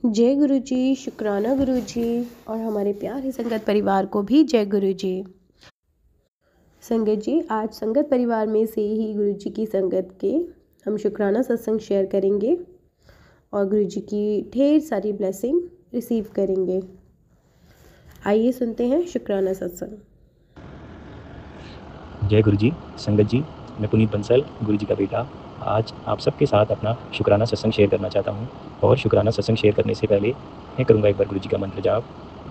जय गुरु जी, शुक्राना गुरु जी और हमारे प्यारे संगत परिवार को भी जय गुरु जी। संगत जी, आज संगत परिवार में से ही गुरु जी की संगत के हम शुक्राना सत्संग शेयर करेंगे और गुरु जी की ढेर सारी ब्लेसिंग रिसीव करेंगे। आइए सुनते हैं शुक्राना सत्संग। जय गुरु जी। संगत जी, मैं पुनीत बंसल, गुरु जी का बेटा, आज आप सबके साथ अपना शुक्राना सत्संग शेयर करना चाहता हूँ। और शुक्राना सत्संग शेयर करने से पहले मैं करूँगा एक बार गुरु जी का मंत्र जाप।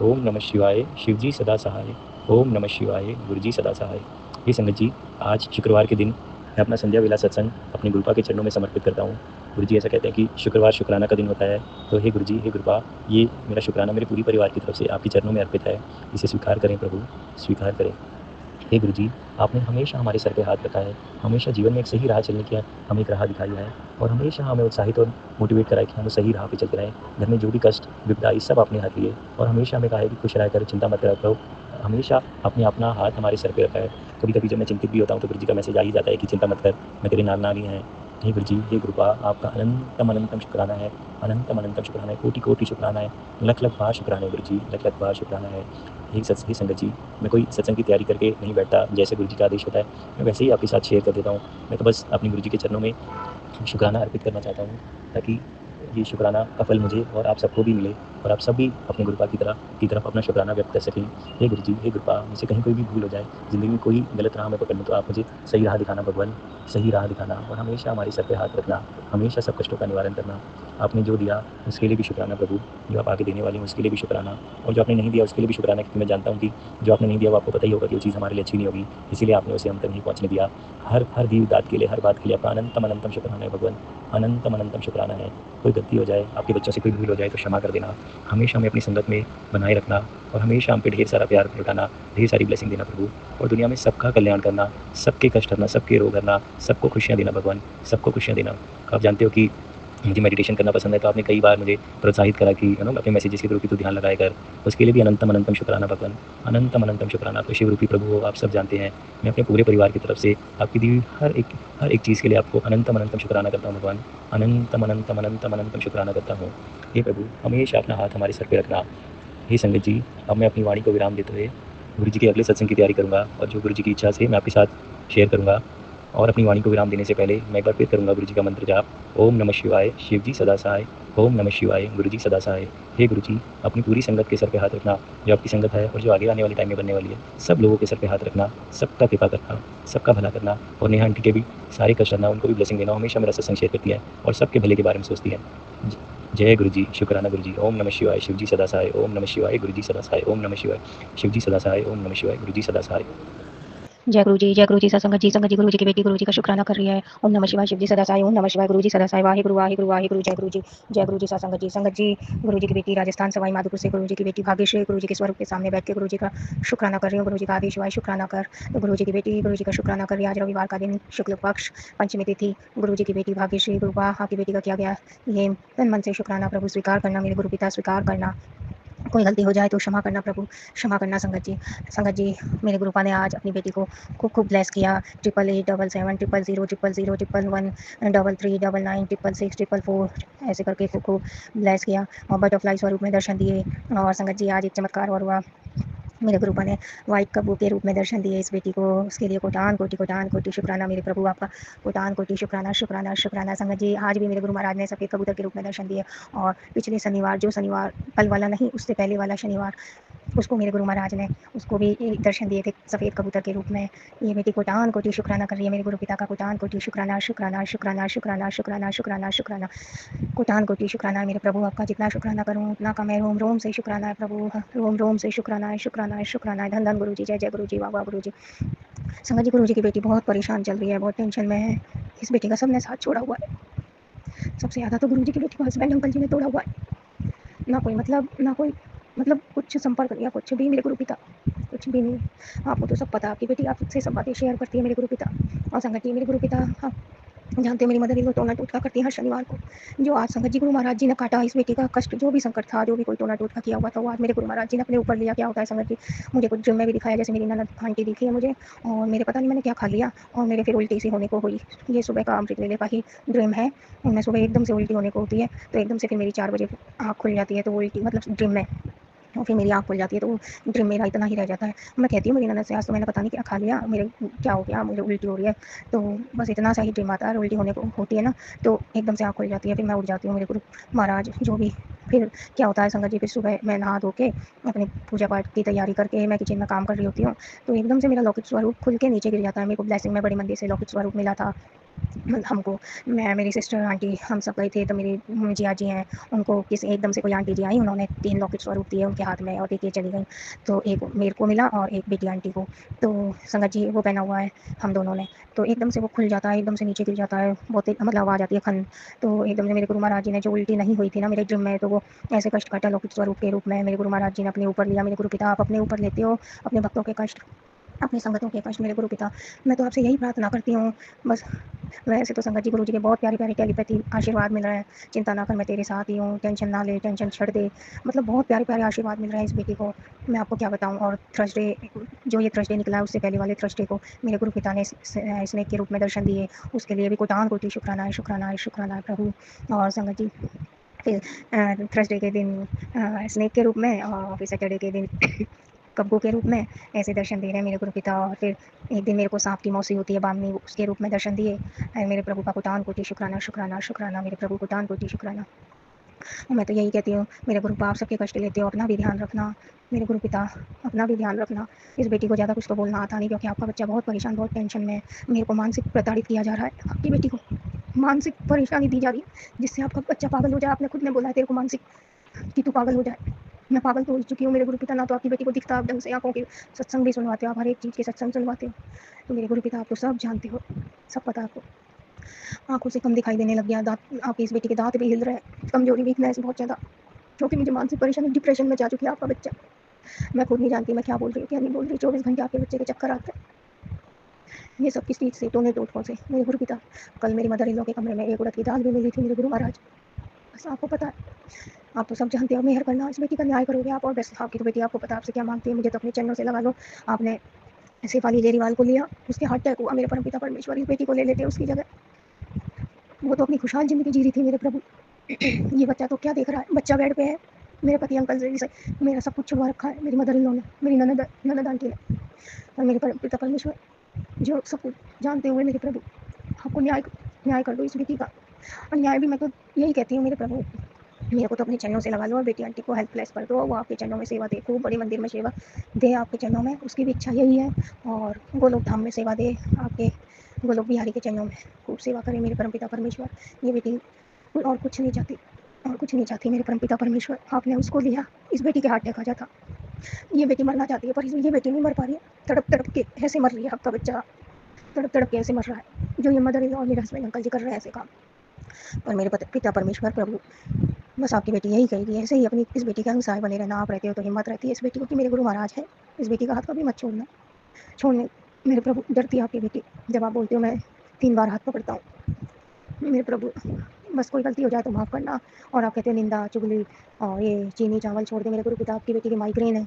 ओम नमः शिवाय, शिव जी सदा सहाय। ओम नमः शिवाय, गुरु जी सदा सहाय। ये संगत जी, आज शुक्रवार के दिन मैं अपना संध्या वेला सत्संग अपने गुरुपा के चरणों में समर्पित करता हूँ। गुरु जी ऐसा कहते हैं कि शुक्रवार शुक्राना का दिन होता है, तो हे गुरु जी, हे गुरुपा, ये मेरा शुक्राना मेरे पूरी परिवार की तरफ से आपके चरणों में अर्पित है। इसे स्वीकार करें प्रभु, स्वीकार करें। हे गुरु जी, आपने हमेशा हमारे सर पे हाथ रखा है, हमेशा जीवन में एक सही राह चलने की हमें एक राह दिखाई है और हमेशा हमें उत्साहित और मोटिवेट करा है कि हम सही राह पे चलते रहें। घर में जो भी कष्ट विपदा ये सब आपने हाथ लिए और हमेशा हमें कहा है कि खुश रहा कर, चिंता मत रखो। हमेशा आपने अपना हाथ हमारे सर पे रखा है। कभी कभी जब मैं चिंतित भी होता हूँ तो गुरु जी का मैसेज आ ही जाता है कि चिंता मत कर, मैं तेरे नाल ही हैं। हे गुरु जी, हे गुरुपा, आपका अनंतम अनंतम शुक्राना है, अनंतम अनंतम शुक्राना है, कोटि कोटि शुक्राना है, लख लख बार शुक्राना है गुरु जी, लख लख बार शुक्राना है। ही संगत जी, मैं कोई सत्संग की तैयारी करके नहीं बैठता, जैसे गुरु जी का आदेश होता है मैं वैसे ही आपके साथ शेयर कर देता हूँ। मैं तो बस अपने गुरु जी के चरणों में शुक्राना अर्पित करना चाहता हूँ ताकि ये शुक्राना का फल मुझे और आप सबको भी मिले और आप सब भी अपने गुरुपा की तरफ अपना शुक्राना व्यक्त कर सकें। हे गुरु जी, हे गुरुपा, मुझसे कहीं कोई भी भूल हो जाए, ज़िंदगी में कोई गलत राह में पकड़ लूँ, तो आप मुझे सही राह दिखाना भगवान, सही राह दिखाना और हमेशा हमारे सर पे हाथ रखना, हमेशा सब कष्टों का निवारण करना। आपने जो दिया उसके लिए भी शुक्राना प्रभु, जो आप आगे देने वाले हैं उसके लिए भी शुक्राना, और जो आपने नहीं दिया उसके लिए भी शुक्राना, क्योंकि मैं जानता हूँ कि जो आपने नहीं दिया वो आपको पता ही होगा कि वो चीज़ हमारे लिए अच्छी नहीं होगी, इसीलिए आपने उसे हम तक नहीं पहुँचने दिया। हर हर दी दात के लिए, हर बात के लिए आपका अनंतम अनंतम शुक्राना है भगवान, अनंतम अनंतम शुक्राना है। कोई गलती हो जाए, आपके बच्चों से कोई भूल हो जाए तो क्षमा कर देना, हमेशा हमें अपनी संगत में बनाए रखना और हमेशा हम पे ढेर सारा प्यार लुटाना, ढेर सारी ब्लेसिंग देना प्रभु, और दुनिया में सबका कल्याण करना, सबके कष्ट हरना, सबके रोग हरना, सबको खुशियाँ देना भगवान, सबको खुशियाँ देना। आप जानते हो कि मुझे मेडिटेशन करना पसंद है, तो आपने कई बार मुझे प्रोत्साहित करा कि अपने मैसेजेस के थ्रू कि तू ध्यान लगाया कर, उसके लिए भी अनंतम अनंतम शुक्राना भगवान, अनंतम अनंतम शुक्राना। तो शिव रूपी प्रभु हो, आप सब जानते हैं, मैं अपने पूरे परिवार की तरफ से आपकी दी हुई हर एक चीज़ के लिए आपको अनंतम अनंतम शुक्राना करता हूँ भगवान, अनंतम अनंतम अनंतम अनंतम शुक्राना करता हूँ। हे प्रभु, हमेशा अपना हाथ हमारे सर पे रखना। हे संगत जी, अब मैं अपनी वाणी को विराम देते हुए गुरु जी के अगले सत्संग की तैयारी करूँगा और जो गुरु जी की इच्छा से मैं आपके साथ शेयर करूँगा। और अपनी वाणी को विराम देने से पहले मैं एक बार फिर करूँगा गुरु जी का मंत्र जाप। ओम नमः शिवाय, शिव जी सदा सहाय। ओम नमः शिवाय, गुरु जी सदा सहाय। हे गुरु जी, अपनी पूरी संगत के सर पे हाथ रखना, जो आपकी संगत है और जो आगे आने वाले टाइम में बनने वाली है, सब लोगों के सर पे हाथ रखना, सबका कृपा करना, सबका भला करना, और नेहा आंटी के भी सारे कष्ट हरना, उनको भी ब्लेसिंग देना। हमेशा मेरा सत्संग शेयर करती है और सबके भले के बारे में सोचती है। जय गुरु जी, शुक्राना गुरु जी। ओम नमः शिवाय, शिव जी सदा सहाय। ओम नमः शिवाय, गुरु जी सदा सहाय। ओम नमः शिवाय, शिव जी सदा सहाय। ओम नमः शिवाय, गुरु जी सदा सहाय। जय गुरु जी संगत जी गुरु जी की बेटी गुरु जी का शुक्राना कर रही है। ओम नमः शिवाय, शिव जी सदा साई। ओम नमः शिवाय, गुरु जी सदा साई। वाहे गुरु वाहे गुरु वाहे गुरु। जय गुरु जी संगत जी गुरु जी की बेटी राजस्थान सवाई माधोपुर से गुरु जी की बेटी भाग्यश्री गुरु जी के स्वरूप के सामने बैठ के गुरु जी का शुक्राना कर रही हूँ। गुरु जी का आदेश हुआ शुक्राना कर, तो गुरु जी की बेटी गुरु जी का शुक्राना कर रही है। आज रविवार का दिन, शुक्ल पक्ष, पंचमी तिथि, गुरु जी की बेटी भाग्यश्री गुरुपा आपकी बेटी का किया गया ये तन मन से शुक्राना प्रभु स्वीकार करना, मेरे गुरु पिता स्वीकार करना। कोई गलती हो जाए तो क्षमा करना प्रभु, क्षमा करना संगत जी मेरे गुरुपा ने आज अपनी बेटी को खूब ब्लेस किया। 8887 000 111 33 99 666 444 ऐसे करके खूब ब्लेस किया और बटरफ्लाई स्वरूप में दर्शन दिए। और संगत जी आज एक चमत्कार और हुआ, मेरे गुरुपा ने वाइट कबू के रूप में दर्शन दिए इस बेटी को, उसके लिए कोटान कोटि शुक्राना मेरे प्रभु आपका, कोटान कोटि शुक्राना शुक्राना शुक्राना। संगत जी आज भी मेरे गुरु महाराज ने सफ़ेद कबूतर के रूप में दर्शन दिए और पिछले शनिवार, जो शनिवार कल वाला नहीं उससे पहले वाला शनिवार, उसको मेरे गुरु महाराज ने उसको भी दर्शन दिए थे सफ़ेद कबूतर के रूप में। ये बेटी कोटान कोटि शुक्राना कर रही है मेरे गुरु पिता का, कोटान कोटि शुक्राना शुक्राना शुक्राना शुक्राना शुक्राना शुक्राना शुक्राना, कोटान कोटि शुक्राना है मेरे प्रभु आपका। जितना शुक्राना करूँ उतना कम है। रोम रोम से शुक्राना है प्रभु, रोम रोम से शुक्राना है शुक्राना है शुक्राना है। धन धन गुरु जी, जय जय गुरु जी, वाह वाह गुरु जी। संगत जी गुरु जी की बेटी बहुत परेशान चल रही है, बहुत टेंशन में है। इस बेटी का सबने साथ छोड़ा हुआ है, सबसे ज़्यादा तो गुरु जी की बेटी को हस्बैंड अंकल जी ने तोड़ा हुआ है। ना कोई मतलब कुछ संपर्क नहीं, कुछ भी मेरे गुरु पिता, कुछ भी नहीं। आपको तो सब पता, आपकी बेटी आपसे सब बातें शेयर करती है मेरे गुरु पिता। और संगत जी मेरे गुरु पिता जानते हो मेरी मदर इन लॉ टोना टोटका करती है हर शनिवार को। जो आज संगत जी गुरु महाराज जी ने काटा इस बेटी का कष्ट, जो भी संकट था, जो भी कोई टोना टोटका किया हुआ था, वो आज मेरे गुरु महाराज जी ने अपने ऊपर लिया। क्या होता है संगत जी, मुझे कुछ ड्रीम में भी दिखाया, जैसे मेरी ननद आंटी दिखी है मुझे, और मेरे पता नहीं मैंने क्या खा लिया और मेरे फिर उल्टी सी होने को हुई। ये सुबह का अमृत वेले का ही ड्रीम है। और मैं सुबह एकदम से उल्टी होने को होती है, तो एकदम से फिर मेरी 4 बजे आँख खुल जाती है, तो वो उल्टी मतलब ड्रीम में, और फिर मेरी आँख खुल जाती है, तो वो ड्रीम मेरा इतना ही रह जाता है। मैं कहती हूँ मेरी ननद से, आज तो मैंने पता नहीं क्या खा लिया, मेरे क्या हो गया, मुझे उल्टी हो रही है। तो बस इतना सा ही ड्रीम आता है, और उल्टी होने को होती है ना, तो एकदम से आँख खुल जाती है, फिर मैं उठ जाती हूँ। मेरे गुरु महाराज जो भी, फिर क्या होता है संगत जी, फिर सुबह मैं नहा धो के अपने पूजा पाठ की तैयारी करके मैं किचन में काम कर रही होती हूँ, तो एकदम से मेरा लौकिक स्वरूप खुल के नीचे गिर जाता है। मेरे को ब्लेसिंग में बड़ी मंदिर से लौकिक स्वरूप मिला था हमको। मैं, मेरी सिस्टर, आंटी, हम सब गए थे, तो मेरी जिया जी हैं, उनको किसी एकदम से कोई आंटी जी आई, उन्होंने 3 लौकिक स्वरूप दिए उनके हाथ में और दे के चली गई। तो एक मेरे को मिला और एक बेटी आंटी को, तो संगत जी वो पहना हुआ है हम दोनों ने। तो एकदम से वो खुल जाता है, एकदम से नीचे गिर जाता है, बहुत मतलब आवाज़ आती है खन। तो एकदम से मेरे गुरु महाराज जी ने, जो उल्टी नहीं हुई थी ना मेरे ड्रीम में, तो वो ऐसे कष्ट काटा लौकिक स्वरूप के रूप में मेरे गुरु महाराज जी ने अपने ऊपर लिया। मेरे गुरु पिता, आप अपने ऊपर लेते हो अपने भक्तों के कष्ट, अपनी संगतों के कष्ट मेरे गुरु पिता। मैं तो आपसे यही प्रार्थना करती हूँ बस। वैसे तो संगत जी गुरु जी के बहुत प्यारे प्यारे टेलीपैथी आशीर्वाद मिल रहे हैं, चिंता ना कर मैं तेरे साथ ही हूँ, टेंशन ना ले, टेंशन छोड़ दे, मतलब बहुत प्यारे प्यारे आशीर्वाद मिल रहे हैं इस बेटी को। मैं आपको क्या बताऊँ। और थर्सडे, जो ये थर्सडे निकला है, उससे पहले वाले थर्सडे को मेरे गुरु पिता ने स्नेक के रूप में दर्शन दिए, उसके लिए भी कोटान कोटि शुक्राना है, शुक्राना है, शुक्राना है प्रभु। और संगत जी फिर थर्सडे के दिन स्नेक के रूप में, और फिर सैटरडे के दिन कब्बू के रूप में ऐसे दर्शन दे रहे हैं मेरे गुरु पिता। और फिर एक दिन मेरे को सांप की मौसी होती है बामनी, उसके रूप में दर्शन दिए। मेरे प्रभु का कोटान कोटि शुक्राना, शुक्राना, शुक्राना, मेरे प्रभु कोटान कोटि शुक्राना। और मैं तो यही कहती हूँ मेरे गुरु आप सबके कष्ट लेते हो, अपना भी ध्यान रखना मेरे गुरु पिता, अपना भी ध्यान रखना। इस बेटी को ज़्यादा कुछ तो बोलना आता नहीं, क्योंकि आपका बच्चा बहुत परेशान, बहुत टेंशन में है। मेरे को मानसिक प्रताड़ित किया जा रहा है, आपकी बेटी को मानसिक परेशानी दी जा रही है, जिससे आपका बच्चा पागल हो जाए। आपने खुद ने बोला है तेरे को मानसिक कि तू पागल हो जाए। मैं पागल तो हो चुकी हूँ मेरे गुरु पिता, ना तो आपकी बेटी को दिखता आप ढंग से, आँखों के सत्संग भी सुनवाते हो, आप हर एक चीज़ के सत्संग सुनवाते हो। तो मेरे गुरु पिता आप तो सब जानते हो, सब पता है आपको। आँखों से कम दिखाई देने लग गया, दाँत, आपकी इस बेटी के दाँत भी हिल रहे हैं, कमजोरी, वीकनेस बहुत ज़्यादा, क्योंकि मुझे मानसिक परेशानी, डिप्रेशन में जा चुकी है आपका बच्चा। मैं खुद नहीं जानती मैं क्या बोल रही हूँ क्या नहीं बोल रही। 24 घंटे आपके बच्चे के चक्कर आते हैं, ये सब किस चीज़ से, टोने टोटकों से। मेरे गुरु पिता, कल मेरी मदर इन लॉ के कमरे में एक उड़द की दाल भी मिली थी मेरे गुरु महाराज। बस आपको पता है, आप तो सब जानते हो, मेहर करना, इस बेटी का न्याय करोगे आप। और बस आपकी तो बेटी, आपको पता आपसे क्या मांगती है, मुझे तो अपने चरणों से लगा लो। आपने शेफाली जेरीवाल को लिया, उसके हार्ट अटैक हुआ, मेरे परम पिता परमेश्वर इस बेटी को ले लेते उसकी जगह। वो तो अपनी खुशहाल जिंदगी जी रही थी मेरे प्रभु। ये बच्चा तो क्या देख रहा है, बच्चा बेड पे है। मेरे पति अंकल से मेरा सब कुछ छुड़वा रखा है, मेरी मदर इन लॉ ने, मेरी ननद आंटी ने, और मेरे पिता परमेश्वर जो सब कुछ जानते हुए मेरे प्रभु, आपको न्याय कर दो इस बेटी का। और न्याय भी मैं तो यही कहती हूँ मेरे प्रभु, मेरे को तो अपने चरणों से लगा लो, और बेटी आंटी को हेल्पलेस कर दो, वो आपके चरणों में सेवा दे, खूब बड़े मंदिर में सेवा दे आपके चरणों में, उसकी भी इच्छा यही है। और गोलोक धाम में सेवा दे, आपके गोलोक बिहारी के चरणों में खूब सेवा करे मेरे परमपिता परमेश्वर। ये बेटी और कुछ नहीं चाहती, और कुछ नहीं चाहती मेरे परमपिता परमेश्वर। आपने उसको लिया, इस बेटी के हार्ट अटैक आ जाता। ये बेटी मरना चाहती है, पर ये बेटी नहीं मर पा रही है, तड़प तड़प के ऐसे मर रही है आपका बच्चा, तड़प तड़प के ऐसे मर रहा है, जो ये मदर इन लॉ और मेरे हस्बैंड अंकल जी कर रहे हैं ऐसे काम। पर मेरे पिता परमेश्वर प्रभु, बस आपकी बेटी यही कहेगी, ऐसे ही अपनी इस बेटी के अनुसार बने रहना। आप रहते हो तो हिम्मत रहती है इस बेटी को कि मेरे गुरु महाराज है, इस बेटी का हाथ कभी मत छोड़ने मेरे प्रभु। डरती है आपकी बेटी, जब आप बोलते हो मैं 3 बार हाथ पकड़ता हूँ मेरे प्रभु। बस कोई गलती हो जाए तो माफ़ करना। और आप कहते हो निंदा चुगली और ये चीनी चावल छोड़ दे मेरे गुरु पिता। आपकी बेटी की माइग्रेन है,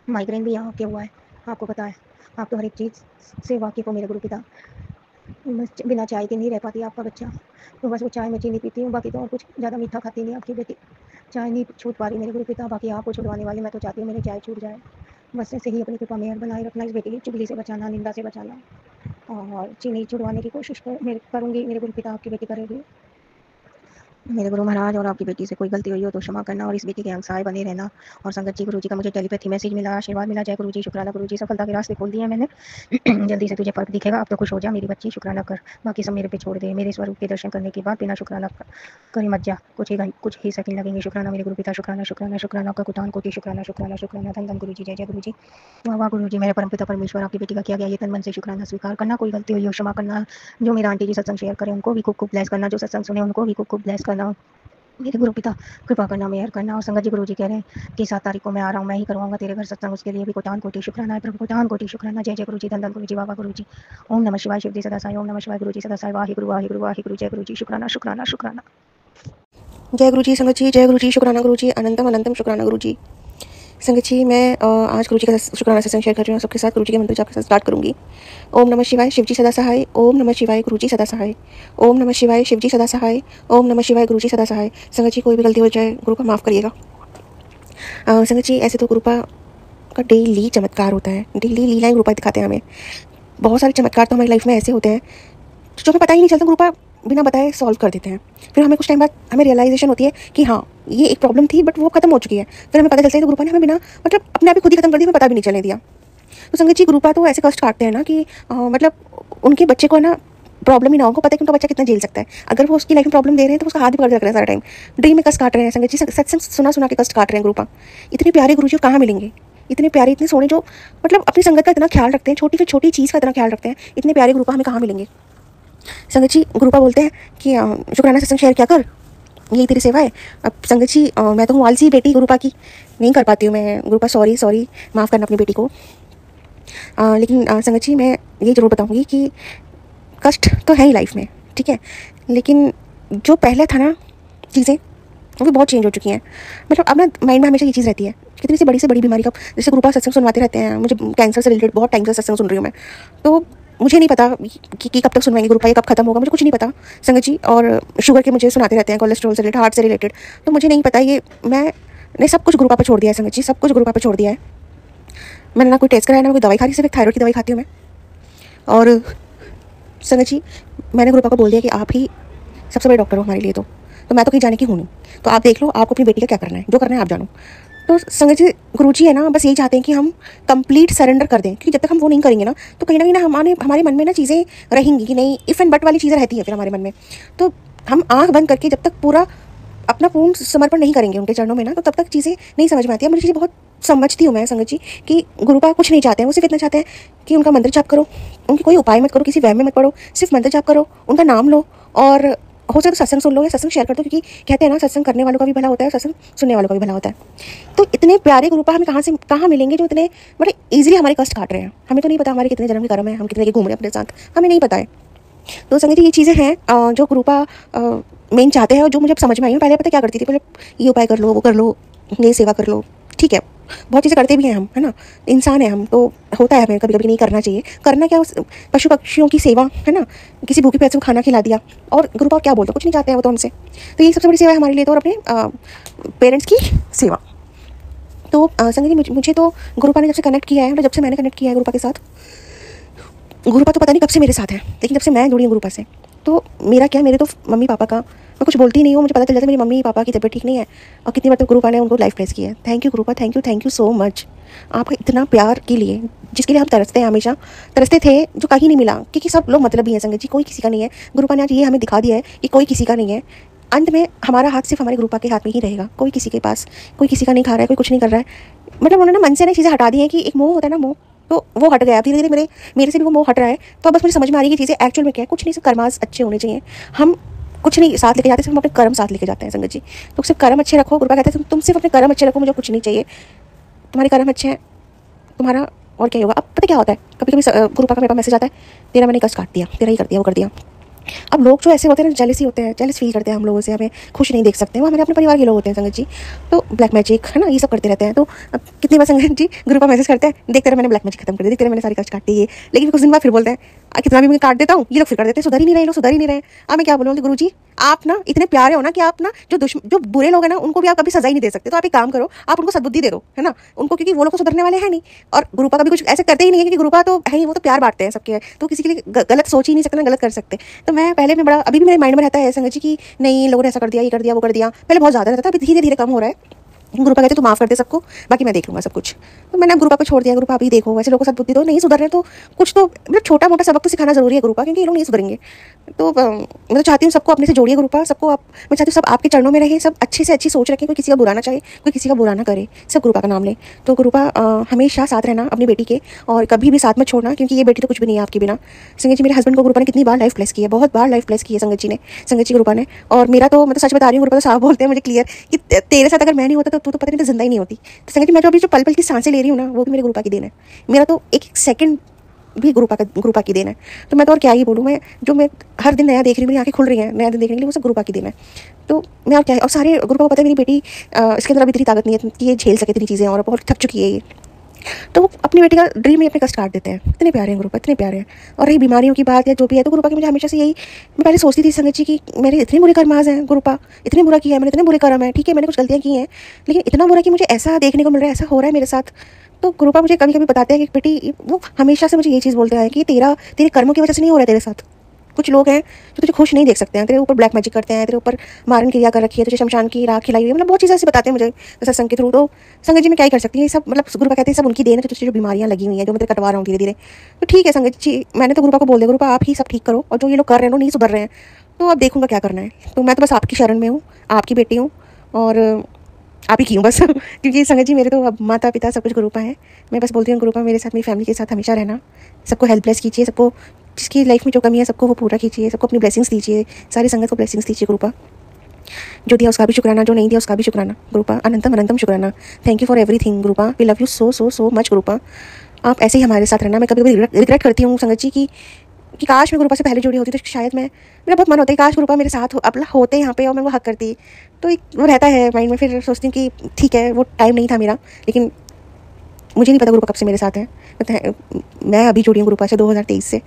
माइग्रेन भी यहाँ के हुआ है, आपको पता है, आप तो हर एक चीज़ से वाकिफ़ हो मेरे गुरु पिता। बस बिना चाय के नहीं रह पाती आपका बच्चा, तो बस वो चाय में चीनी पीती हूँ, बाकी तो और कुछ ज़्यादा मीठा खाती नहीं आपकी बेटी। चाय नहीं छूट पा रही मेरे गुरु पिता, बाकी आपको छुड़वाने वाली मैं तो चाहती हूँ मेरी चाय छूट जाए। बस ऐसे ही अपनी कृपा मेहर बनाए रखना, इस बेटी की चुगली से बचाना, निंदा से बचाना, और चीनी छुड़वाने की कोशिश करूँगी मेरे गुरु पिता, आपकी बेटी करेगी। मेरे गुरु महाराज, और आपकी बेटी से कोई गलती हुई हो तो क्षमा करना, और इस बेटी के अंसाए बने रहना। और संगत जी गुरु जी का मुझे टेलीपैथी मैसेज मिला, आशीर्वाद मिला। जय गुरु जी, शुक्राना गुरु जी, सफलता के रास्ते खोल दिए मैंने। जल्दी से तुझे फर्क दिखेगा, अब तो खुश हो जा मेरी बच्ची, शुक्राना कर, बाकी सब मेरे पे छोड़ दे। मेरे स्वरूप के दर्शन करने के बाद बिना शुक्राना करे मत जा, कुछ ही सेकंड लगेंगे। शुक्राना मेरे गुरु पिता, शुक्राना, शुक्राना, शुक्राना का कुटान कोटि शुक्राना, शुक्राना, शुक्राना, धन धन गुरु जी, जय जय गुरु जी, वाह वाह गुरु जी, मेरे परम पिता परमेश्वर। आपकी बेटी का किया गया ये तन मन से शुक्राना स्वीकार करना, कोई गलती हुई हो क्षमा करना। जो मेरा आंटी जी सत्संग शेयर करें उनको भी खूब खूब ब्लेस करना, जो सत्संग सुने उनको भी खूब खूब ब्लेस करना। मेरे गुरु पिता कृपा करना, मेहर करना। और संगत जी गुरु जी कह रहे हैं कि 7 तारीख को मैं आ रहा हूँ, मैं ही करवाऊंगा तेरे घर सत्संग। उसके लिए भी कोटान कोटि शुक्राना है प्रभु, कोटान कोटि शुक्राना। जय जय गुरु जी, धन धन गुरु जी, बाबा गुरु जी। ओम नमः शिवाय, शिव जी सदा साई। ओम नमः शिवाय, गुरु जी सदा साई। वाहिगुरु वाहिगुरु वाहिगुरु। जय गुरु जी, शुक्राना शुक्राना शुक्राना। जय गुरु जी संगत जी, जय गुरु जी, शुक्राना गुरु जी, अनंतम अनंतम शुक्राना गुरु जी। संगत जी मैं आज गुरु जी का शुक्राना सत्संग शेयर कर रही हूँ सबके साथ। गुरु जी के मंत्र जाप के साथ स्टार्ट करूँगी। ओम नमः शिवाय, शिव जी सदा सहाय। ओम नमः शिवाय, गुरु जी सदा सहाय। ओम नमः शिवाय, शिव जी सदा सहाय। ओम नमः शिवाय, गुरु जी सदा सहाय। संगत जी कोई भी गलती हो जाए गुरु का माफ़ करिएगा। संगत जी ऐसे तो गुरुपा का डेली चमत्कार होता है, डेली लीलाएं गुरुपा दिखाते हैं हमें। बहुत सारे चमत्कार तो हमारी लाइफ में ऐसे होते हैं जो हमें पता ही नहीं चलता, गुरुपा बिना बताए सॉल्व कर देते हैं। फिर हमें कुछ टाइम बाद हमें रियलाइजेशन होती है कि हाँ ये एक प्रॉब्लम थी बट वो खत्म हो चुकी है। फिर हमें पता चलता है तो गुरुपा ने हमें बिना मतलब अपने आप ही खुद ही खत्म कर दिया, हमें पता भी नहीं चलने दिया। तो संगत जी गुरुपा तो ऐसे कष्ट काटते हैं ना कि मतलब उनके बच्चे को ना प्रॉब्लम ही ना हो, उनको पता है कि उनका बच्चा कितना झेल सकता है। अगर वो उसकी लाइफ में प्रॉब्लम दे रहे हैं तो उसका हाथ भी पकड़ के रख रहे हैं सारा टाइम। ड्रीम में कष्ट काट रहे हैं संगत जी, सत्संग सुना सुना के कष्ट काट रहे हैं गुरुपा। इतने प्यारे गुरु जी कहाँ मिलेंगे, इतने प्यारे इतने सोने जो मतलब अपनी संगत का इतना ख्याल रखते हैं, छोटी से छोटी चीज़ का इतना ख्याल रखते हैं। इतने प्यारे गुरुपा हमें कहाँ मिलेंगे। संगत जी गुरुपा बोलते हैं कि शुक्राना सत्संग शेयर क्या कर, यही तेरी सेवा है। अब संगत जी मैं तो हूँ आलसी बेटी गुरुपा की, नहीं कर पाती हूँ मैं। गुरुपा सॉरी सॉरी, माफ़ करना अपनी बेटी को। लेकिन संगत जी मैं ये ज़रूर बताऊँगी कि कष्ट तो है ही लाइफ में, ठीक है, लेकिन जो पहले था ना चीज़ें वो भी बहुत चेंज हो चुकी हैं। मतलब अब ना माइंड में हमेशा ये चीज़ रहती है कितनी से बड़ी बीमारी का, जैसे गुरुपा सत्संग सुनवाते रहते हैं मुझे कैंसर से रिलेटेड, बहुत टाइम से सत्संग सुन रही हूँ मैं। तो मुझे नहीं पता कि कब तक सुनवाएंगे गुरुपा, ये कब खत्म होगा, मुझे कुछ नहीं पता संगत जी। और शुगर के मुझे सुनाते रहते हैं, कोलेस्ट्रॉल से रिलेटेड, हार्ट से रिलेटेड, तो मुझे नहीं पता। ये मैंने सब कुछ गुरुपा पर छोड़ दिया है संगत जी, सब कुछ गुरुपा पर छोड़ दिया है। मैंने ना कोई टेस्ट कराया, ना कोई दवाई खा रही, सिर्फ एक थायराइड की दवाई खाती हूँ मैं। और संगत जी मैंने गुरुपा को बोल दिया कि आप ही सबसे बड़े डॉक्टर हो हमारे लिए। तो मैं तो कहीं जाने की हूँ नहीं, तो आप देख लो आपको अपनी बेटी का क्या करना है, जो करना है आप जानो। तो संगत जी गुरुजी है ना बस यही चाहते हैं कि हम कंप्लीट सरेंडर कर दें, क्योंकि जब तक हम वो नहीं करेंगे ना तो कहीं ना हमारे मन में ना चीज़ें रहेंगी कि नहीं, इफ़ एंड बट वाली चीज़ें रहती है फिर हमारे मन में। तो हम आँख बंद करके जब तक पूरा अपना पूर्ण समर्पण नहीं करेंगे उनके चरणों में ना, तो तब तक चीज़ें नहीं समझ में आती है। मुझे चीज़ें बहुत समझती हूँ मैं संगत जी कि गुरुपा कुछ नहीं चाहते हैं, वो सिर्फ इतना चाहते हैं कि उनका मंत्र जाप करो, उनकी कोई उपाय मत करो, किसी वहम में मत पड़ो, सिर्फ मंत्र जाप करो, उनका नाम लो, और हो सके तो सत्संग सुन लो या सत्संग शेयर कर दो, क्योंकि कहते हैं ना सत्संग करने वालों का भी भला होता है और सत्संग सुनने वालों का भी भला होता है। तो इतने प्यारे गुरुपा हमें कहाँ मिलेंगे जो इतने बड़े ईजिली हमारे कष्ट काट रहे हैं। हमें तो नहीं पता हमारे कितने जन्म के कर्म है, हम कितने के घूम रहे हैं अपने साथ, हमें नहीं पता है। तो संगत जी ये चीज़ें हैं जो गुरुपा मेन चाहते हैं और जो मुझे समझ में आई। पहले पता क्या करती थी, पहले ये उपाय कर लो, वो कर लो, ये सेवा कर लो, ठीक है, बहुत चीज़ें करते भी हैं हम, है ना, इंसान है हम, तो होता है हमें कभी कभी नहीं करना चाहिए। करना क्या, उस पशु पक्षियों की सेवा, है ना, किसी भूखे प्यासे को खाना खिला दिया, और गुरुपा क्या बोलते, कुछ नहीं चाहते हैं वो तो हमसे। तो ये सबसे बड़ी सेवा है हमारे लिए, तो और अपने पेरेंट्स की सेवा। तो संगत जी मुझे तो गुरुपा ने जब से कनेक्ट किया है, जब से मैंने कनेक्ट किया है गुरुपा के साथ, गुरुपा तो पता नहीं कब से मेरे साथ है, लेकिन जब से मैं जुड़ी हूँ गुरुपा से, तो मेरा क्या, मेरे तो मम्मी पापा का, मैं कुछ बोलती नहीं हूँ, मुझे पता चल जाता है मेरी मम्मी पापा की तबीयत ठीक नहीं है, और कितनी बार तो गुरुपा ने उनको लाइफ प्लेस किया है। Thank you गुरुपा, thank you so much, आपका इतना प्यार के लिए, जिसके लिए हम तरसते हैं, हमेशा तरसते थे, जो कहीं नहीं मिला, क्योंकि सब लोग मतलब ही हैं संगत जी, कोई किसी का नहीं है। गुरुपा ने आज ये हमें दिखा दिया है कि कोई किसी का नहीं है। अंत में हमारा हाथ सिर्फ हमारे गुरुपा के हाथ में ही रहेगा, कोई किसी के पास, कोई किसी का नहीं खा रहा है, कोई कुछ नहीं कर रहा है। मतलब उन्होंने मन से ना चीज़ें हटा दी हैं कि एक मोह होता है ना, मोह, तो वो हट गया धीरे धीरे, मेरे से भी वो मोह हट रहा है। तो बस मुझे समझ में आ रही है कि चीज़ें एक्चुअल में क्या है, कुछ नहीं, सिर्फ कर्मास अच्छे होने चाहिए। हम कुछ नहीं साथ लेके जाते, सिर्फ हम अपने कर्म साथ लेके जाते हैं संगत जी। तो सिर्फ कर्म अच्छे रखो, गुरुपा कहते हैं तुम सिर्फ अपने कर्म अच्छे रखो, मुझे कुछ नहीं चाहिए, तुम्हारे कर्म अच्छे हैं, तुम्हारा और क्या होगा। अब पता क्या होता है, कभी कभी गुरुपा का मेरे पास मैसेज आता है, तेरा मैंने कष्ट काट दिया, तेरा ही कर दिया, वो कर दिया। अब लोग जो ऐसे होते हैं ना, जेलसी होते हैं, जेलस फील करते हैं हम लोगों से, हमें खुश नहीं देख सकते, वो हमारे अपने परिवार के लोग होते हैं संगत जी। तो ब्लैक मैजिक, है ना, ये सब करते रहते हैं। तो कितनी बार संगत जी गुरुपा मैसेज करते हैं, देख तेरा मैंने ब्लैक मैजिक खत्म कर दिया, देख तेरा मैंने सारी कष्ट काट दी है। लेकिन कुछ दिन बाद फिर बोलते हैं कितना भी मैं काट देता हूँ, ये लोग फिर कर देते हैं, सुधर ही नहीं रहे, लोग सुधर ही नहीं रहे। अब मैं क्या बोलूँ, गुरु जी आप ना इतने प्यारे हो ना कि आप ना जो बुरे लोग हैं ना, उनको भी आप कभी सजा ही नहीं दे सकते। तो आप एक काम करो, आप उनको सद्बुद्धि दे दो, है ना, उनको, क्योंकि वो लोग तो सुधरने वाले हैं नहीं। और गुरुपा कभी कुछ ऐसे करते ही नहीं है, क्योंकि गुरुपा तो है ही, वो तो प्यार बांटते हैं सबके, तो किसी के लिए गलत सोच ही नहीं सकते ना, गलत कर सकते। तो मैं पहले में बड़ा, अभी भी मेरे माइंड में रहता है संगत जी कि नहीं, लोगों ने ऐसा कर दिया, ये कर दिया, वो कर दिया, पहले बहुत ज़्यादा रहता था, अभी धीरे धीरे कम हो रहा है। गुरुपा कहते तू माफ़ कर दे सबको, बाकी मैं देख लूँगा सब कुछ। तो मैंने अब गुरुपा को छोड़ दिया। गुरुपा अभी देखो, वैसे लोगों के साथ बुद्धि दो, नहीं सुधर रहे तो कुछ तो मतलब छोटा मोटा सबक तो सिखाना ज़रूरी है गुरुपा, क्योंकि ये लोग नहीं सुधरेंगे। तो मैं तो चाहती हूँ सबको अपने से जोड़िए गुरुपा, सबको आप, मैं चाहती हूँ सब आपके चरणों में रहें, सब अच्छे से अच्छी सोच रखें, कोई किसी का बुरा ना चाहे, कोई किसी का बुरा ना करे, सब गुरुपा का नाम लें। तो गुरुपा हमेशा साथ रहना अपनी बेटी के, और कभी भी साथ मत छोड़ना, क्योंकि ये बेटी तो कुछ भी नहीं है आपकी बिना। संगत जी, मेरे हस्बैंड को गुरुपा ने कितनी बार लाइफ ब्लेस की है, बहुत बार लाइफ ब्लेस की है संगत जी ने, संगत जी गुरुपा ने। और मेरा तो मैं तो सच बता रही हूँ, गुरुपा तो साफ बोलते हैं मुझे क्लियर कि तेरे साथ अगर मैं नहीं होता तो तू तो पता नहीं तो जिंदा ही नहीं होती। तो संगत जी, मैं जो अभी जो पल पल की सांसें ले रही हूँ ना, वो भी मेरे गुरुपा की देन है। मेरा तो एक एक सेकंड भी गुरुपा की देन है। तो मैं तो और क्या ही बोलूँ, मैं हर दिन नया देख रही हूँ, मेरी आंखें खुल रही हैं नया दिन देखने के लिए, वो सब गुरुपा की देन है। तो मैं और क्या है, और सारे गुरुपा को पता है मेरी बेटी इसके अंदर अभी इतनी ताकत नहीं है कि ये झेल सके इतनी चीज़ें, और बहुत थक चुकी है ये। तो वो अपनी बेटी का ड्रीम ही अपने कष्ट काट देते हैं। इतने प्यारे हैं गुरुपा, इतने प्यारे हैं। और रही बीमारियों की बात या जो भी है, तो गुरुपा की मुझे हमेशा से यही, मैं पहले सोचती थी संगत जी कि मेरे इतने बुरे कर्माज हैं गुरुपा, इतने बुरा किया है मैंने, इतने बुरे कर्म है, ठीक है मैंने कुछ गलतियाँ की हैं, लेकिन इतना बुरा कि मुझे ऐसा देखने को मिल रहा है, ऐसा हो रहा है मेरे साथ। तो गुरुपा मुझे कभी कभी बताते हैं कि बेटी, वो हमेशा से मुझे ये चीज़ बोलते हैं कि तेरे कर्मों की वजह से नहीं हो रहा है तेरे साथ। कुछ लोग हैं जो तुझे खुश नहीं देख सकते हैं, तेरे ऊपर ब्लैक मैजिक करते हैं, तेरे ऊपर मारन क्रिया कर रखी है, तुझे शमशान की राख खिलाई हुई है, मतलब बहुत चीज़ें ऐसे बताते हैं मुझे सत्संग के थ्रू। तो संगत जी मैं क्या ही कर सकती है, ये सब मतलब गुरुपा कहते हैं सब उनकी देन है, जो तुझे जो बीमारियां लगी हुई हैं, जो मैं तेरे कटवा रहा हूँ धीरे धीरे। तो ठीक है संगत जी, मैंने तो गुरुपा को बोल दिया, गुरुपा आप ही सब ठीक करो, और जो ये लोग कर रहे हैं नहीं सुधर रहे हैं, तो अब देखूंगा क्या करना है। तो मैं तो बस आपकी शरण में हूँ, आपकी बेटी हूँ, और आप ही की हूँ बस क्योंकि संगत जी मेरे तो अब माता पिता सब कुछ गुरुपा है। मैं बस बोलती हूँ गुरुपा मेरे साथ, मेरी फैमिली के साथ हमेशा रहना, सबको हेल्प ब्लेस कीजिए, सबको जिसकी लाइफ में जो कमी है सबको वो पूरा कीजिए, सबको अपनी ब्लेसिंग्स दीजिए, सारी संगत को ब्लेसिंग्स दीजिए गुरुपा। जो दिया उसका भी शुक्राना, जो नहीं दिया उसका भी शुक्राना गुरुपा, अनंतम अनंतम शुक्राना। Thank you for everything Gurupa, we love you so so so much Gurupa. आप ऐसे ही हमारे साथ रहना। मैं कभी कभी रिग्रेट करती हूँ संगत जी कि काश मैं गुरुपा से पहले जुड़ी होती तो शायद मेरा बहुत मन होता है काश गुरुपा मेरे साथ अपना होते यहाँ पे और मैं वो हक करती। तो एक वो रहता है माइंड में, फिर सोचती हूँ कि ठीक है वो टाइम नहीं था मेरा, लेकिन मुझे नहीं पता गुरुपा कब से मेरे साथ है। मैं अभी जुड़ी हूँ गुरुपा से 2023 से,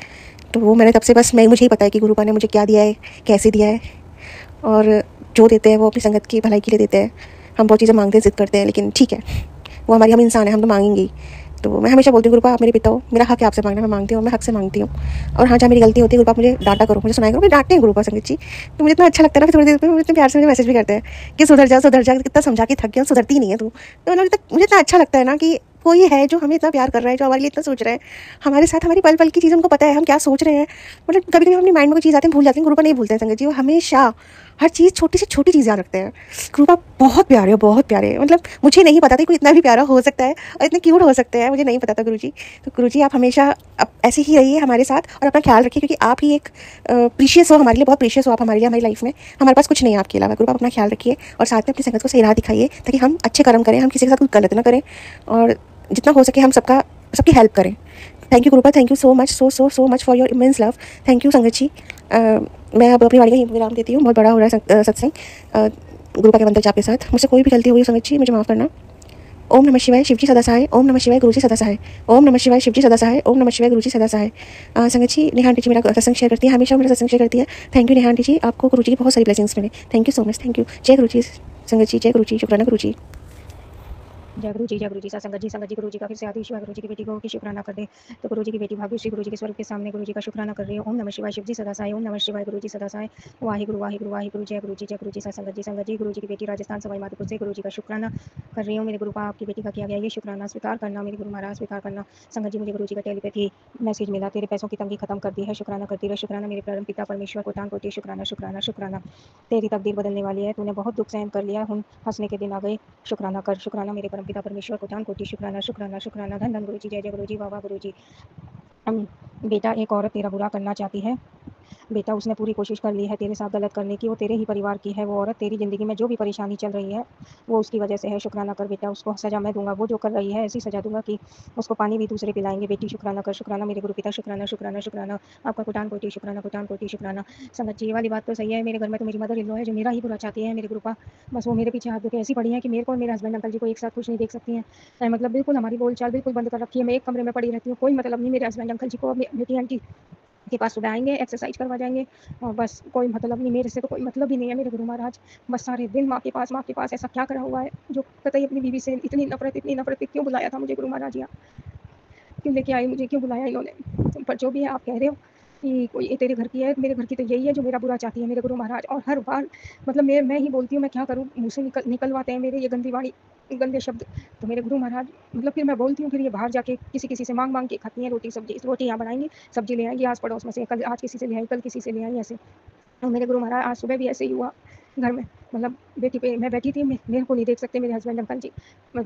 तो वो मैंने तब से बस मुझे ही पता है कि गुरुपा ने मुझे क्या दिया है, कैसे दिया है, और जो देते हैं वो अपनी संगत की भलाई के लिए देते हैं। हम बहुत चीज़ें मांगते हैं, जिद करते हैं, लेकिन ठीक है वो हम इंसान हैं, हम तो मांगेंगे ही। तो मैं हमेशा बोलती हूँ गुरुपा आप मेरे पिता हो, मेरा हक है आपसे मांगना, मैं मांगती हूँ, मैं हक से मांगती हूँ। और हाँ जहाँ मेरी गलती होती है गुरुपा मुझे डांटा करो, मुझे सुनाया करो, मुझे डांटते हैं गुरुपा संगत जी। तो मुझे इतना अच्छा लगता है ना, थोड़ी देर में मुझे इतने प्यार से मुझे मैसेज भी करते हैं कि सुधर जा, कितना समझा के थक गया, सुधरती नहीं है तू। तो मुझे इतना अच्छा लगता है ना कि कोई है जो हमें इतना प्यार कर रहा है, जो हमारे लिए इतना सोच रहा है, हमारे साथ हमारी पल पल की चीज़ उनको पता है, हम क्या सोच रहे हैं। मतलब कभी कभी हम अपनी माइंड में कोई चीज़ आते हैं भूल जाते हैं, गुरुपा नहीं भूलते हैं संगत जी, वो हमेशा हर चीज़ छोटी से छोटी चीज़ याद रखते हैं। गुरुपा बहुत प्यारे हो, बहुत प्यारे, मतलब मुझे नहीं पता था कोई इतना भी प्यारा हो सकता है और इतने क्यूट हो सकते हैं, मुझे नहीं पता था गुरुजी। तो गुरुजी आप हमेशा ऐसे ही रहिए हमारे साथ और अपना ख्याल रखिए, क्योंकि आप ही एक प्रीशियस हो हमारे लिए, बहुत प्रीशियस हो आप हमारे लिए, हमारी लाइफ में हमारे पास कुछ नहीं है आपके अलावा। गुरुपा अपना ख्याल रखिए और साथ में अपनी संगत को सही राह दिखाइए, ताकि हम अच्छे कर्म करें, हम किसी के साथ कुछ गलत ना करें, और जितना हो सके हम सबकी हेल्प करें। Thank you गुरुपा, thank you so much, so much for your immense love. Thank you संगत जी। मैं अब अपनी वाणी का विराम देती हूँ, बहुत बड़ा हो रहा है सत्संग गुरुपा के मंत्र जाप के साथ। मुझसे कोई भी गलती हुई संगत जी मुझे माफ़ करना। ओम नमः शिवाय शिवजी सदा सहाय, ओम नमः शिवाय गुरुजी सदा सहाय, ओम नमः शिवाय शिवजी सदा सहाय, ओम नमः शिवाय गुरुजी सदा सहाय। संगत जी नेहा आंटी जी मेरा सत्संग शेयर करती है, हमेशा मेरा सत्संग शेयर करती है। थैंक यू नेहा आंटी जी, आपको गुरुजी की बहुत सारी ब्लेसिंग्स मिले। Thank you so much, thank you. जय गुरुजी संगत जी, जय गुरुजी, शुक्राना गुरुजी। जय गुरु जी संगत जी गुरु जी का फिर से आदि शिवाय गुरु जी की बेटी को की शुक्राना कर दे। तो गुरु जी की बेटी भाग्यश्री गुरु जी के स्वरूप के सामने गुरु जी का शुक्राना कर रही है। ओम नमः शिवाय शिव जी सदा साई, ओम नमः शिवाय गुरु जी सदा साई, वाहिगुरु वाहिगुरु वाहिगुरु। जय गुरु जी संगत जी गुरु जी की बेटी राजस्थान सवाई माधोपुर से गुरु जी का शुक्राना कर रही हूँ। मेरे गुरु आपकी बेटी का किया गया ये शुक्राना स्वीकार करना, मेरे गुरु महाराज स्वीकार करना। संगत जी मुझे गुरु जी का टेलीपैथी मैसेज मिला, तेरे पैसों की तंगी खत्म कर दी है, शुक्राना करती रहे, शुक्राना मेरे परम पिता परमेश्वर कोटान कोटि शुक्राना शुक्राना शुक्राना। तेरी तकदीर बदलने वाली है, तूने बहुत दुख सहन कर लिया, हूँ हंसने के दिन आ गए, शुक्राना कर, शुक्राना मेरे परम पिता परमेश्वर कोटान कोटि शुक्राना शुक्राना शुक्राना। धन धन गुरु जी, जय जय गुरु जी, वाह वाह गुरु जी। बेटा एक औरत तेरा बुरा करना चाहती है, बेटा उसने पूरी कोशिश कर ली है तेरे साथ गलत करने की, वो तेरे ही परिवार की है वो औरत, तेरी ज़िंदगी में जो भी परेशानी चल रही है वो उसकी वजह से है, शुक्राना कर बेटा, उसको सज़ा मैं दूंगा, वो जो कर रही है ऐसी सज़ा दूंगा कि उसको पानी भी दूसरे पिलाएंगे। बेटी शुक्राना कर, शुक्राना मेरे गुरु पिता, शुक्राना शुक्राना शुक्राना। आपका कोटान कोटि शुक्राना, कोटान कोटि शुक्राना। संगत जी ये वाली बात तो सही है, मेरे घर में तो मेरी मदर इन लॉ है जो मेरा ही बुरा चाहती है, मेरे गुरुपा बस वो मेरे पीछे हाथ धोके ऐसी पड़ी है कि मेरे को और मेरे हस्बैंड अंकल जी को एक साथ कुछ नहीं देख सकती हैं, मतलब बिल्कुल हमारी बोलचाल बिल्कुल बंद कर रखी है। मैं एक कमरे में पड़ी रहती हूँ, कोई मतलब नहीं मेरे हस्बैंड अंकल जी को, बेटी आंटी के पास सुबह आएंगे, एक्सरसाइज करवा जाएंगे और बस कोई मतलब नहीं, मेरे से तो कोई मतलब ही नहीं है मेरे गुरु महाराज। बस सारे दिन माँ के पास ऐसा क्या करा हुआ है जो कतई अपनी बीवी से इतनी नफरत क्यों बुलाया था मुझे गुरु महाराज, यहाँ क्यों लेके आए मुझे, क्यों बुलाया इन्होंने। पर जो भी है आप कह रहे हो कि कोई तेरे घर की है, मेरे घर की तो यही है जो मेरा बुरा चाहती है मेरे गुरु महाराज। और हर बार मतलब मैं ही बोलती हूँ, मैं क्या करूँ, मुँह से निकलवाते हैं मेरे ये गंदी वाणी गंदे शब्द। तो मेरे गुरु महाराज मतलब फिर मैं बोलती हूँ, फिर ये बाहर जाके किसी से माँग के खाती हैं रोटी सब्ज़ी। रोटी यहाँ बनाएँगी, सब्ज़ी ले आएँगी आस-पड़ोस में से, कल आज किसी से ले आई, कल किसी से ले आई ऐसे। और मेरे गुरु महाराज आज सुबह भी ऐसे ही हुआ घर में, मतलब बेटी पे मैं बैठी थी, मेरे को नहीं देख सकते मेरे हस्बैंड अंकल जी।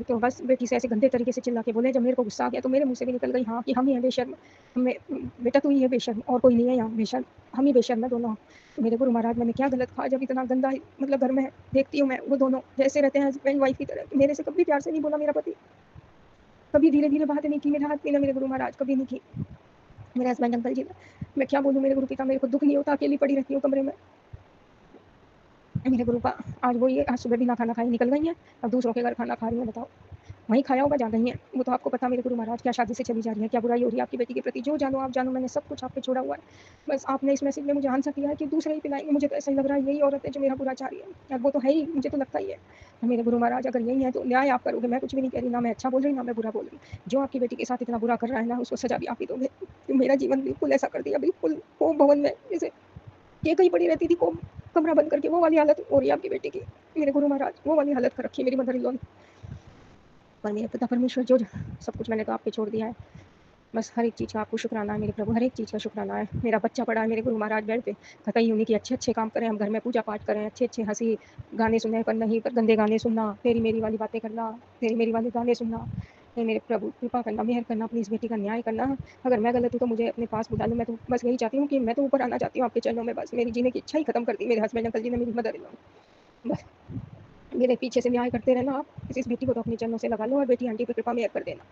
तो बस बेटी से ऐसे गंदे तरीके से चिल्ला के बोले। जब मेरे को गुस्सा आ गया तो मेरे मुँह से भी निकल गई, हाँ, कि हम ही हैं बेशर्म। हमें बेटा तू ही है बेशर्म, और कोई नहीं है यहाँ बेशर्म, हम ही बेशर्म है दोनों। तो मेरे गुरु महाराज मैंने क्या गलत कहा जब इतना गंदा मतलब घर में देखती हूँ मैं वो दोनों जैसे रहते हैं हस्बैंड वाइफ की तरह। मेरे से कभी प्यार से नहीं बोला मेरा पति, कभी धीरे-धीरे बात नहीं की, मेरा हाथ नहीं ना मेरे गुरु महाराज कभी नहीं की। मेरे हस्बैंड अंकल जी ने। मैं क्या बोलूँ मेरे गुरु पिता, मेरे को दुःख नहीं होता, अकेली पड़ी रहती हूँ कमरे में। मेरे गुरु का आज वो ये आज सुबह भी ना खाना खाई निकल गई हैं, अब दूसरों के घर खाना खा रही हैं, बताओ। वहीं खाया होगा जहाँ गई हैं, वो तो आपको पता मेरे गुरु महाराज क्या शादी से चली जा रही है, क्या बुराई हो रही है आपकी बेटी के प्रति। जो जानो आप जानो, मैंने सब कुछ आप पे छोड़ा हुआ है। बस आपने इस मैसेज में मुझे आंसर किया है कि दूसरे ही पिलाएँगे, मुझे तो ऐसा ही लग रहा है यही औरत है जो मेरा बुरा चाह रही है। अब वो तो है ही, मुझे तो लगता ही है। मेरे गुरु महाराज अगर यही है तो न्याय आप करोगे, मैं कुछ भी नहीं कह रही, ना मैं अच्छा बोल रही, ना मैं बुरा बोल रही। जो आपकी बेटी के साथ इतना बुरा कर रहा है ना, उसको सज़ा भी आप ही दोगे। मेरा जीवन बिल्कुल ऐसा कर दिया, बिल्कुल कोम भवन में जैसे ये कहीं पड़ी रहती थी, कोम कमरा बंद करके, वो वाली हालत हो रही है आपकी बेटी की। मेरे गुरु महाराज वो वाली हालत कर रखी है मेरी मदर इन लॉ ने। पर मेरे पिता परमेश्वर जो सब कुछ मैंने तो आप पे छोड़ दिया है। बस हर एक चीज़ का आपको शुक्राना है मेरे प्रभु, हर एक चीज़ का शुक्राना है। मेरा बच्चा पड़ा है मेरे गुरु महाराज बेड पे, कतई उन्हीं की अच्छे-अच्छे काम करें, हम घर में पूजा पाठ करें, अच्छे-अच्छे हँसी गाने सुने, पर नहीं पर गंदे गाने सुनना, तेरी मेरी वाली बातें करना, तेरी मेरी वाले गाने सुनना। हे मेरे प्रभु कृपा करना, मेहर करना, अपनी इस बेटी का न्याय करना। अगर मैं गलत हूँ तो मुझे अपने पास बुला लो, मैं तो बस यही चाहती हूँ कि मैं तो ऊपर आना चाहती हूँ आपके चरणों में, बस मेरी जीने की इच्छा ही खत्म कर दी मेरे हस्बैंड अंकल जी ने, मेरी मदर इन लॉ। बस मेरे पीछे से न्याय करते रहना आप, इस बेटी को तो अपने चरणों से लगा लो और बेटी आंटी पे कृपा मेहर कर देना।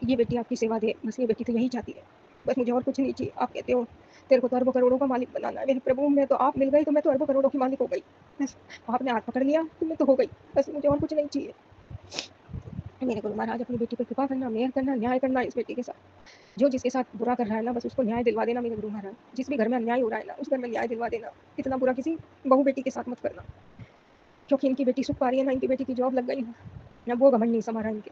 ये बेटी आपकी सेवा दे, बस ये बेटी तो यही चाहती है। बस मुझे और कुछ नहीं चाहिए। आप कहते हो तेरे को तो अरबों करोड़ों का मालिक बनाना है, मेरे प्रभु मैं तो आप मिल गई तो मैं तो अरबों करोड़ों की मालिक हो गई। बस आपने हाथ पकड़ लिया तो मैं तो हो गई, बस मुझे और कुछ नहीं चाहिए। मेरे गुरु महाराज अपनी बेटी पे कृपा करना, मेहर करना, न्याय करना इस बेटी के साथ। जो जिसके साथ बुरा कर रहा है ना, बस उसको न्याय दिलवा देना मेरे गुरु महाराज। जिस भी घर में अन्याय हो रहा है ना, उस घर में न्याय दिलवा देना। इतना बुरा किसी बहू बेटी के साथ मत करना, क्योंकि इनकी बेटी सुख पा रही है ना, इनकी बेटी की जॉब लग गई ना, वो घमंड नहीं समा रहा इनके।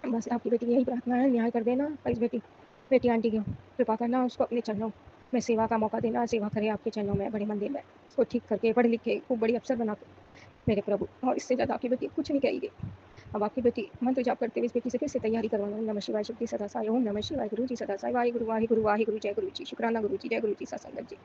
बस आपकी बेटी की यही प्रार्थना है, न्याय कर देना और इस बेटी आंटी की कृपा करना, उसको अपने चरणों में सेवा का मौका देना, सेवा करे आपके चरणों में बड़े मंदिर में, उसको ठीक करके पढ़ लिख के खूब बड़ी अफसर बना के मेरे प्रभु। और इससे ज़्यादा आपकी बेटी कुछ नहीं कहेगी। अब आपकी बेटी मंत्र जाप करते हुए इस बेटी से फिर से तैयारी करवाना। ओम नमः शिवाय शिव सदा साई, ओम नमः शिवाय गुरु जी सदा साई, वाहे गुरु जय गुरु जी, शुक्राना गुरु जी, जय गुरु जी सत्संगत जी।